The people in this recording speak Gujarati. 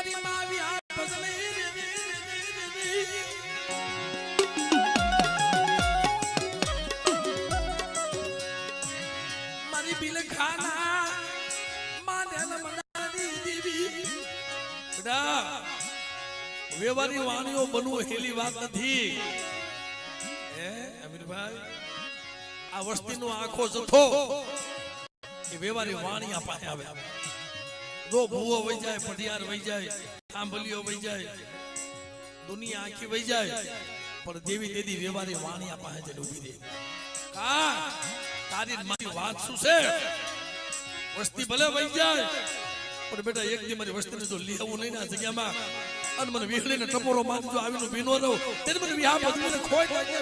મારી માવી આ ભજને મારી બિલ ખાના માને મનાની દેવી બેટા વેવારી વાણીઓ બનવું હેલી વાત નથી હે અમીરભાઈ આ વસ્તીનો આખો જથ્થો એ વેવારી વાણિયા પાસે આવે જો ભૂવો વઈ જાય પઢિયાર વઈ જાય થાંભલીઓ વઈ જાય દુનિયા આખી વઈ જાય પણ દેવી દેદી વેવારી વાણિયા પાસે જ ડૂબી દે કા તારી મારી વાત શું છે વસ્તી ભલે વઈ જાય પણ બેટા એક દી મારી વસ્તીને જો લેવું નહીં ના જગ્યામાં અને મને વિહળીને ટપોરો મારજો આવીનો ભીનો રહો તેને મને વિહા બધું ખોઈ જાય